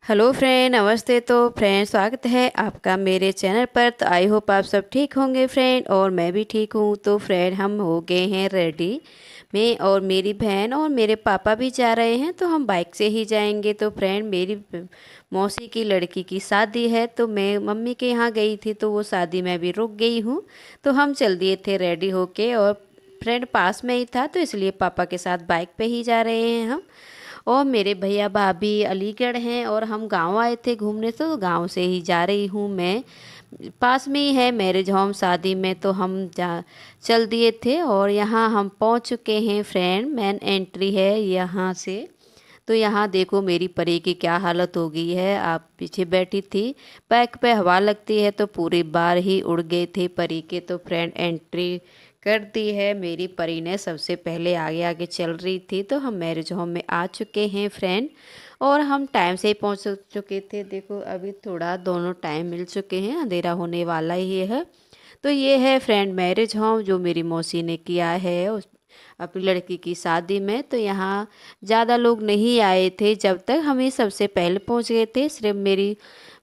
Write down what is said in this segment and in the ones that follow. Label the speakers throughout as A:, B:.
A: Hello friend, नमस्ते। तो friend, स्वागत है आपका मेरे चैनल पर। तो आई होप आप सब ठीक होंगे फ्रेंड, और मैं भी ठीक हूँ। तो फ्रेंड, हम हो गए हैं रेडी। मैं और मेरी बहन और मेरे पापा भी जा रहे हैं, तो हम बाइक से ही जाएंगे। तो फ्रेंड, मेरी मौसी की लड़की की शादी है, तो मैं मम्मी के यहाँ गई थी, तो वो शादी में भी रुक गई हूँ। तो हम चल दिए थे रेडी होके, और फ्रेंड पास में ही था, तो इसलिए पापा के साथ बाइक पे ही जा रहे हैं हम। और मेरे भैया भाभी अलीगढ़ हैं, और हम गांव आए थे घूमने, तो गांव से ही जा रही हूँ मैं। पास में ही है मैरिज होम शादी में, तो हम जा चल दिए थे। और यहाँ हम पहुँच चुके हैं फ्रेंड। मेन एंट्री है यहाँ से। तो यहाँ देखो मेरी परी की क्या हालत हो गई है। आप पीछे बैठी थी, बैक पे हवा लगती है तो पूरी बार ही उड़ गए थे परी के। तो फ्रेंड, एंट्री कर दी है मेरी परी ने, सबसे पहले आगे आगे चल रही थी। तो हम मैरिज होम में आ चुके हैं फ्रेंड, और हम टाइम से ही पहुंच चुके थे। देखो अभी थोड़ा दोनों टाइम मिल चुके हैं, अंधेरा होने वाला ही है। तो ये है फ्रेंड मैरिज होम जो मेरी मौसी ने किया है अपनी लड़की की शादी में। तो यहाँ ज़्यादा लोग नहीं आए थे, जब तक हम ही सबसे पहले पहुँच गए थे। सिर्फ मेरी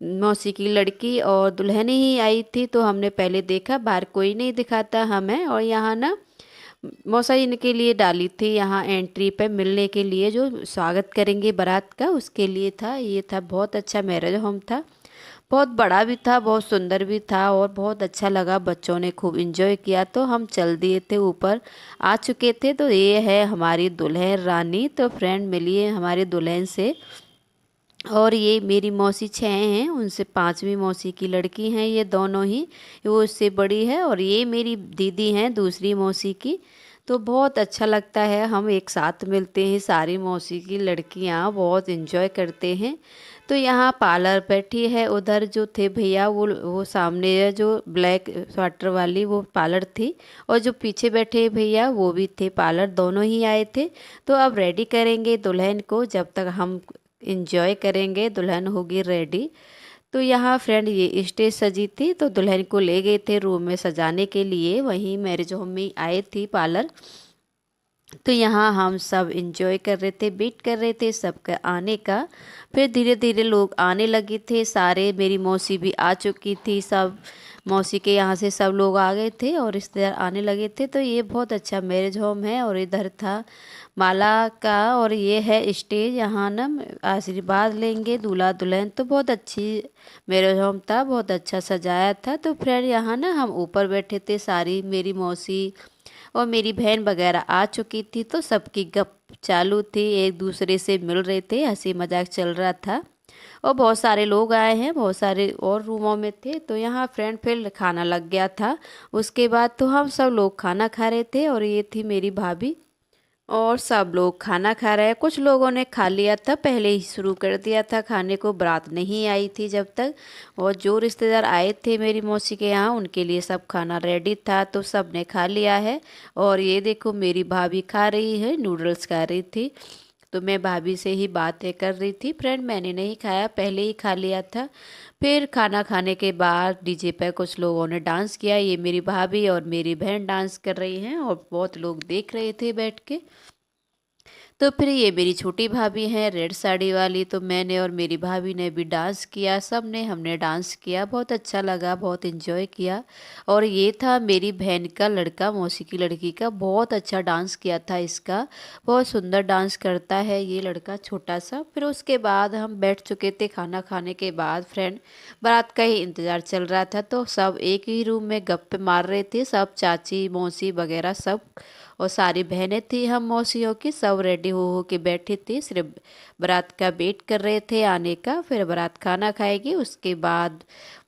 A: मौसी की लड़की और दुल्हन ही आई थी, तो हमने पहले देखा, बाहर कोई नहीं दिखाता हमें। और यहाँ ना मौसा इनके लिए डाली थी यहाँ एंट्री पे मिलने के लिए, जो स्वागत करेंगे बारात का, उसके लिए था ये। था बहुत अच्छा मैरिज होम था, बहुत बड़ा भी था, बहुत सुंदर भी था, और बहुत अच्छा लगा। बच्चों ने खूब इंजॉय किया। तो हम चल दिए थे ऊपर, आ चुके थे। तो ये है हमारी दुल्हन रानी। तो फ्रेंड, मिलिए हमारी दुल्हन से। और ये मेरी मौसी 6 हैं, उनसे 5वीं मौसी की लड़की हैं ये दोनों ही। वो उससे बड़ी है, और ये मेरी दीदी हैं दूसरी मौसी की। तो बहुत अच्छा लगता है, हम एक साथ मिलते हैं सारी मौसी की लड़कियां, बहुत एंजॉय करते हैं। तो यहाँ पार्लर बैठी है, उधर जो थे भैया वो सामने जो ब्लैक स्वेटर वाली वो पार्लर थी, और जो पीछे बैठे भैया वो भी थे पार्लर, दोनों ही आए थे। तो अब रेडी करेंगे दुल्हन को, जब तक हम इंजॉय करेंगे दुल्हन होगी रेडी। तो यहाँ फ्रेंड ये स्टेज सजी थी, तो दुल्हन को ले गए थे रूम में सजाने के लिए, वहीं मैरिज होम में आए थी पार्लर। तो यहाँ हम सब इंजॉय कर रहे थे, वेट कर रहे थे सबका आने का। फिर धीरे धीरे लोग आने लगे थे सारे, मेरी मौसी भी आ चुकी थी, सब मौसी के यहाँ से सब लोग आ गए थे और रिश्तेदार आने लगे थे। तो ये बहुत अच्छा मैरिज होम है, और इधर था माला का, और ये है स्टेज। यहाँ ना आशीर्वाद लेंगे दूल्हा दुल्हन। तो बहुत अच्छी मैरिज होम था, बहुत अच्छा सजाया था। तो फ्रेंड, यहाँ ना हम ऊपर बैठे थे, सारी मेरी मौसी और मेरी बहन वगैरह आ चुकी थी। तो सबकी गप चालू थी, एक दूसरे से मिल रहे थे, हंसी मजाक चल रहा था। और बहुत सारे लोग आए हैं, बहुत सारे और रूमों में थे। तो यहाँ फ्रेंड फिर खाना लग गया था। उसके बाद तो हम सब लोग खाना खा रहे थे, और ये थी मेरी भाभी, और सब लोग खाना खा रहे हैं। कुछ लोगों ने खा लिया था, पहले ही शुरू कर दिया था खाने को, बारात नहीं आई थी जब तक। और जो रिश्तेदार आए थे मेरी मौसी के यहाँ, उनके लिए सब खाना रेडी था, तो सब ने खा लिया है। और ये देखो मेरी भाभी खा रही है, नूडल्स खा रही थी। तो मैं भाभी से ही बातें कर रही थी फ्रेंड, मैंने नहीं खाया, पहले ही खा लिया था। फिर खाना खाने के बाद डीजे पे कुछ लोगों ने डांस किया, ये मेरी भाभी और मेरी बहन डांस कर रही हैं, और बहुत लोग देख रहे थे बैठ के। तो फिर ये मेरी छोटी भाभी है रेड साड़ी वाली, तो मैंने और मेरी भाभी ने भी डांस किया, सब ने हमने डांस किया, बहुत अच्छा लगा, बहुत एंजॉय किया। और ये था मेरी बहन का लड़का, मौसी की लड़की का, बहुत अच्छा डांस किया था इसका, बहुत सुंदर डांस करता है ये लड़का छोटा सा। फिर उसके बाद हम बैठ चुके थे खाना खाने के बाद फ्रेंड, बारात का ही इंतज़ार चल रहा था। तो सब एक ही रूम में गप्पे मार रहे थे, सब चाची मौसी वगैरह सब, और सारी बहनें थी हम मौसियों की, सब रेडी हो के बैठी थी, सिर्फ बारात का वेट कर रहे थे आने का। फिर बारात खाना खाएगी, उसके बाद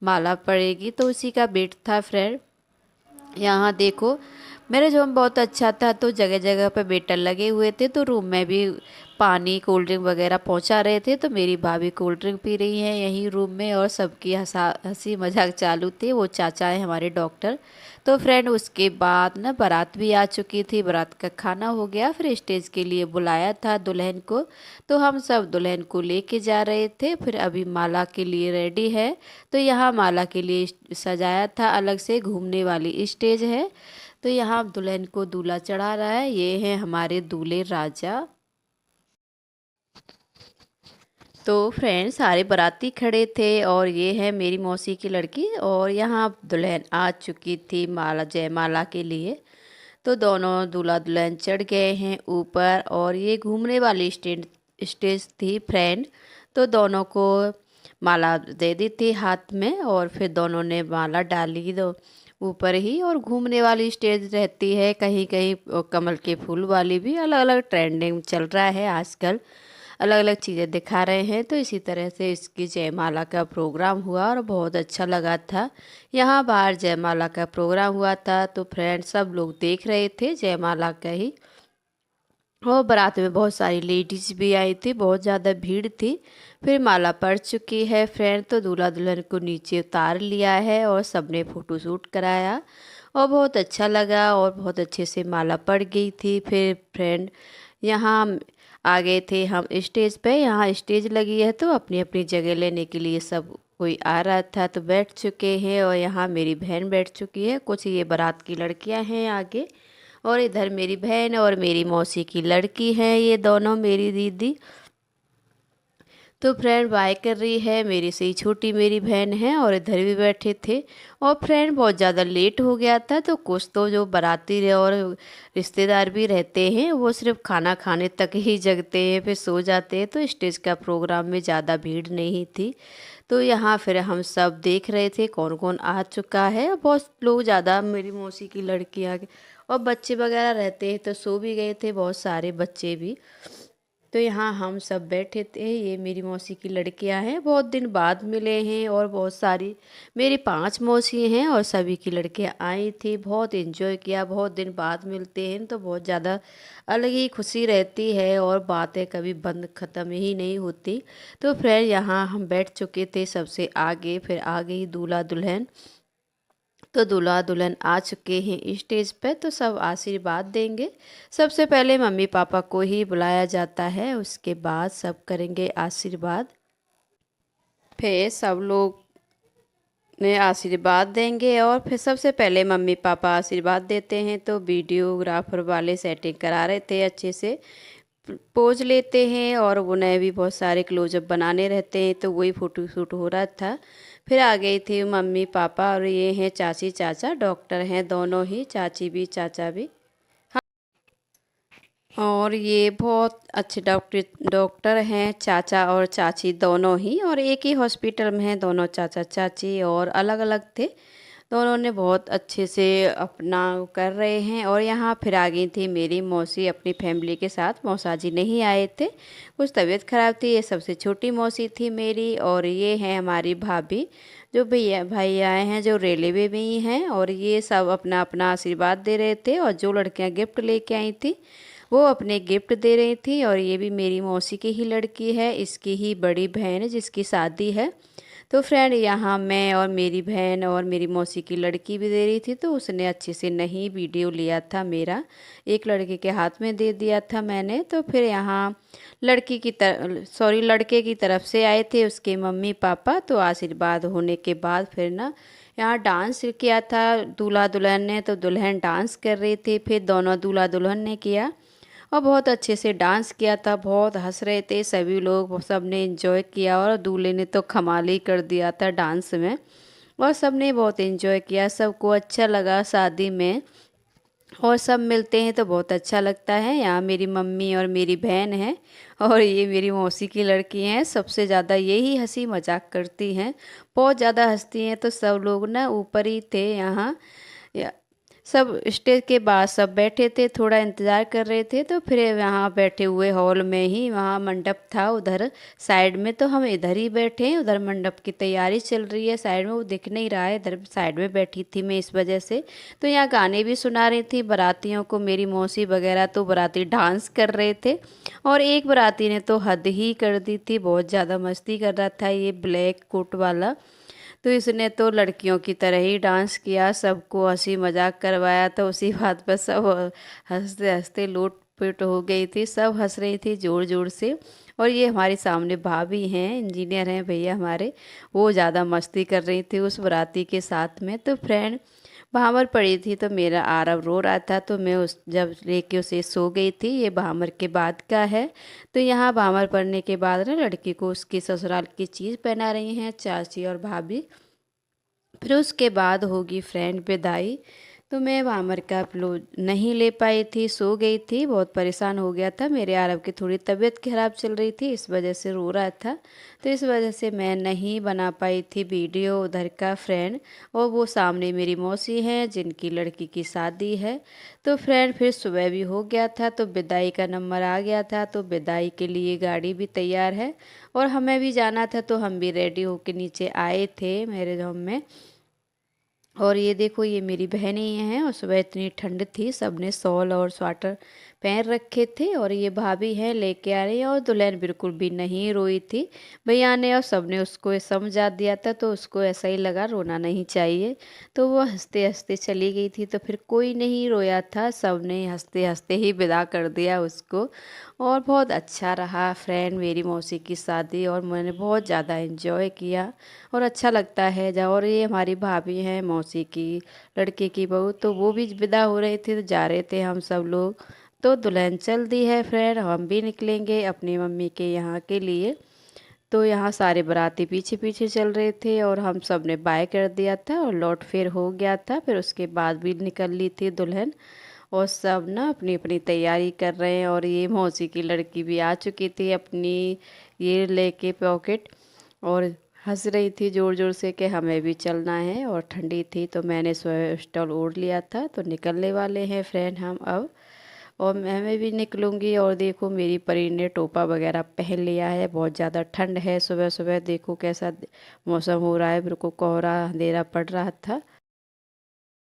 A: माला पड़ेगी, तो उसी का वेट था फ्रेंड। यहाँ देखो मेरे रूम बहुत अच्छा था, तो जगह जगह पे वेटर लगे हुए थे, तो रूम में भी पानी कोल्ड ड्रिंक वगैरह पहुंचा रहे थे। तो मेरी भाभी कोल्ड ड्रिंक पी रही हैं यहीं रूम में, और सबकी हंसी मजाक चालू थी। वो चाचा है हमारे डॉक्टर। तो फ्रेंड, उसके बाद ना बारात भी आ चुकी थी, बारात का खाना हो गया, फिर स्टेज के लिए बुलाया था दुल्हन को। तो हम सब दुल्हन को लेके जा रहे थे। फिर अभी माला के लिए रेडी है, तो यहाँ माला के लिए सजाया था, अलग से घूमने वाली स्टेज है। तो यहाँ दुल्हन को दूल्हा चढ़ा रहा है, ये है हमारे दूल्हे राजा। तो फ्रेंड्स सारे बाराती खड़े थे और ये है मेरी मौसी की लड़की और यहाँ दुल्हन आ चुकी थी माला जयमाला के लिए। तो दोनों दूल्हा दुल्हन चढ़ गए हैं ऊपर और ये घूमने वाली स्टेज थी फ्रेंड। तो दोनों को माला दे दी थी हाथ में और फिर दोनों ने माला डाली दो ऊपर ही। और घूमने वाली स्टेज रहती है कहीं कहीं कमल के फूल वाली भी, अलग अलग ट्रेंडिंग चल रहा है आजकल, अलग अलग चीज़ें दिखा रहे हैं। तो इसी तरह से इसकी जयमाला का प्रोग्राम हुआ और बहुत अच्छा लगा था। यहाँ बाहर जयमाला का प्रोग्राम हुआ था तो फ्रेंड्स सब लोग देख रहे थे जयमाला का ही। और बारात में बहुत सारी लेडीज़ भी आई थी, बहुत ज़्यादा भीड़ थी। फिर माला पड़ चुकी है फ्रेंड, तो दूल्हा दुल्हन को नीचे उतार लिया है और सबने फ़ोटो शूट कराया और बहुत अच्छा लगा और बहुत अच्छे से माला पड़ गई थी। फिर फ्रेंड यहाँ आ गए थे हम स्टेज पे। यहाँ स्टेज लगी है तो अपनी अपनी जगह लेने के लिए सब कोई आ रहा था तो बैठ चुके हैं। और यहाँ मेरी बहन बैठ चुकी है, कुछ ये बारात की लड़कियां हैं आगे और इधर मेरी बहन और मेरी मौसी की लड़की है, ये दोनों मेरी दीदी। तो फ्रेंड बाय कर रही है, मेरी से ही छोटी मेरी बहन है और इधर भी बैठे थे। और फ्रेंड बहुत ज़्यादा लेट हो गया था तो कुछ तो जो बाराती रहे और रिश्तेदार भी रहते हैं वो सिर्फ खाना खाने तक ही जगते हैं, फिर सो जाते हैं। तो स्टेज का प्रोग्राम में ज़्यादा भीड़ नहीं थी। तो यहाँ फिर हम सब देख रहे थे कौन कौन आ चुका है। बहुत लोग ज़्यादा मेरी मौसी की लड़कियाँ और बच्चे वगैरह रहते हैं तो सो भी गए थे बहुत सारे बच्चे भी। तो यहाँ हम सब बैठे थे, ये मेरी मौसी की लड़कियां हैं, बहुत दिन बाद मिले हैं। और बहुत सारी मेरी 5 मौसी हैं और सभी की लड़कियां आई थी, बहुत एंजॉय किया। बहुत दिन बाद मिलते हैं तो बहुत ज़्यादा अलग ही खुशी रहती है और बातें कभी बंद ख़त्म ही नहीं होती। तो फिर यहाँ हम बैठ चुके थे सबसे आगे, फिर आ गई दूल्हा दुल्हन। तो दूल्हा दुल्हन आ चुके हैं स्टेज पे तो सब आशीर्वाद देंगे। सबसे पहले मम्मी पापा को ही बुलाया जाता है, उसके बाद सब करेंगे आशीर्वाद। फिर सब लोग ने आशीर्वाद देंगे और फिर सबसे पहले मम्मी पापा आशीर्वाद देते हैं तो वीडियोग्राफर वाले सेटिंग करा रहे थे, अच्छे से पोज लेते हैं और उन्हें भी बहुत सारे क्लोजअप बनाने रहते हैं तो वही फ़ोटो शूट हो रहा था। फिर आ गई थी मम्मी पापा और ये हैं चाची चाचा, डॉक्टर हैं दोनों ही, चाची भी चाचा भी। और ये बहुत अच्छे डॉक्टर हैं, चाचा और चाची दोनों ही, और एक ही हॉस्पिटल में हैं दोनों चाचा चाची, और अलग अलग थे दोनों ने बहुत अच्छे से अपना कर रहे हैं। और यहाँ फिर आ गई थी मेरी मौसी अपनी फैमिली के साथ, मौसा जी नहीं आए थे, कुछ तबीयत ख़राब थी। ये सबसे छोटी मौसी थी मेरी। और ये है हमारी भाभी जो भैया भाई आए हैं जो रेलवे में ही हैं, और ये सब अपना अपना आशीर्वाद दे रहे थे। और जो लड़कियाँ गिफ्ट लेके आई थी वो अपने गिफ्ट दे रही थी। और ये भी मेरी मौसी की ही लड़की है, इसकी ही बड़ी बहन जिसकी शादी है। तो फ्रेंड यहाँ मैं और मेरी बहन और मेरी मौसी की लड़की भी दे रही थी तो उसने अच्छे से नहीं वीडियो लिया था मेरा, एक लड़के के हाथ में दे दिया था मैंने। तो फिर यहाँ लड़के की तरफ से आए थे उसके मम्मी पापा, तो आशीर्वाद होने के बाद फिर ना यहाँ डांस किया था दूल्हा दुल्हन ने। तो दुल्हन डांस कर रही थी, फिर दोनों दूल्हा दुल्हन ने किया और बहुत अच्छे से डांस किया था, बहुत हंस रहे थे सभी लोग, सब ने एंजॉय किया। और दूल्हे ने तो कमाल ही कर दिया था डांस में, और सब ने बहुत एंजॉय किया, सबको अच्छा लगा शादी में। और सब मिलते हैं तो बहुत अच्छा लगता है। यहाँ मेरी मम्मी और मेरी बहन है और ये मेरी मौसी की लड़की हैं, सबसे ज़्यादा यही हंसी मजाक करती हैं, बहुत ज़्यादा हंसती हैं। तो सब लोग ना ऊपर ही थे यहाँ, सब स्टेज के बाद सब बैठे थे, थोड़ा इंतज़ार कर रहे थे। तो फिर यहाँ बैठे हुए हॉल में ही, वहाँ मंडप था उधर साइड में, तो हम इधर ही बैठे हैं। उधर मंडप की तैयारी चल रही है साइड में, वो दिख नहीं रहा है, इधर साइड में बैठी थी मैं इस वजह से। तो यहाँ गाने भी सुना रही थी बारातियों को मेरी मौसी वगैरह, तो बाराती डांस कर रहे थे। और एक बाराती ने तो हद ही कर दी थी, बहुत ज़्यादा मस्ती कर रहा था ये ब्लैक कोट वाला, तो इसने तो लड़कियों की तरह ही डांस किया, सबको हंसी मजाक करवाया। तो उसी बात पर सब हंसते हंसते लोट पोट हो गई थी, सब हंस रही थी ज़ोर ज़ोर से। और ये हमारे सामने भाभी हैं, इंजीनियर हैं भैया हमारे, वो ज़्यादा मस्ती कर रही थी उस बाराती के साथ में। तो फ्रेंड भामर पड़ी थी तो मेरा आरव रो रहा था, तो मैं उस जब लेके उसे सो गई थी। ये भामर के बाद का है। तो यहाँ भामर पड़ने के बाद ना लड़की को उसकी ससुराल की चीज़ पहना रही हैं चाची और भाभी। फिर उसके बाद होगी फ्रेंड विदाई। तो मैं भामर का अपलोड नहीं ले पाई थी, सो गई थी, बहुत परेशान हो गया था। मेरे आरव की थोड़ी तबीयत खराब चल रही थी, इस वजह से रो रहा था। तो इस वजह से मैं नहीं बना पाई थी वीडियो उधर का फ्रेंड। और वो सामने मेरी मौसी हैं जिनकी लड़की की शादी है। तो फ्रेंड फिर सुबह भी हो गया था, तो विदाई का नंबर आ गया था, तो विदाई के लिए गाड़ी भी तैयार है और हमें भी जाना था। तो हम भी रेडी होके नीचे आए थे मेरे होम में। और ये देखो, ये मेरी बहनें ही हैं और सुबह इतनी ठंड थी, सबने शॉल और स्वेटर पहन रखे थे। और ये भाभी हैं लेके आ रही है, और दुल्हन बिल्कुल भी नहीं रोई थी भैया ने, और सबने उसको समझा दिया था, तो उसको ऐसा ही लगा रोना नहीं चाहिए। तो वो हंसते हंसते चली गई थी। तो फिर कोई नहीं रोया था, सबने हंसते हंसते ही विदा कर दिया उसको। और बहुत अच्छा रहा फ्रेंड मेरी मौसी की शादी, और मैंने बहुत ज़्यादा इन्जॉय किया और अच्छा लगता है जब। और ये हमारी भाभी हैं मौसी की लड़के की बहू, तो वो भी विदा हो रही थी, तो जा रहे थे हम सब लोग। तो दुल्हन चल दी है फ्रेंड, हम भी निकलेंगे अपनी मम्मी के यहाँ के लिए। तो यहाँ सारे बाराती पीछे पीछे चल रहे थे और हम सब ने बाय कर दिया था और लौट फेर हो गया था। फिर उसके बाद भी निकल ली थी दुल्हन, और सब ना अपनी अपनी तैयारी कर रहे हैं। और ये मौसी की लड़की भी आ चुकी थी अपनी ये लेके पॉकेट, और हंस रही थी ज़ोर ज़ोर से कि हमें भी चलना है। और ठंडी थी तो मैंने स्वेटर ओढ़ लिया था। तो निकलने वाले हैं फ्रेंड हम अब, और मैं भी निकलूँगी। और देखो मेरी परी ने टोपा वगैरह पहन लिया है, बहुत ज़्यादा ठंड है। सुबह सुबह देखो कैसा मौसम हो रहा है, बिल्कुल कोहरा अंधेरा पड़ रहा था।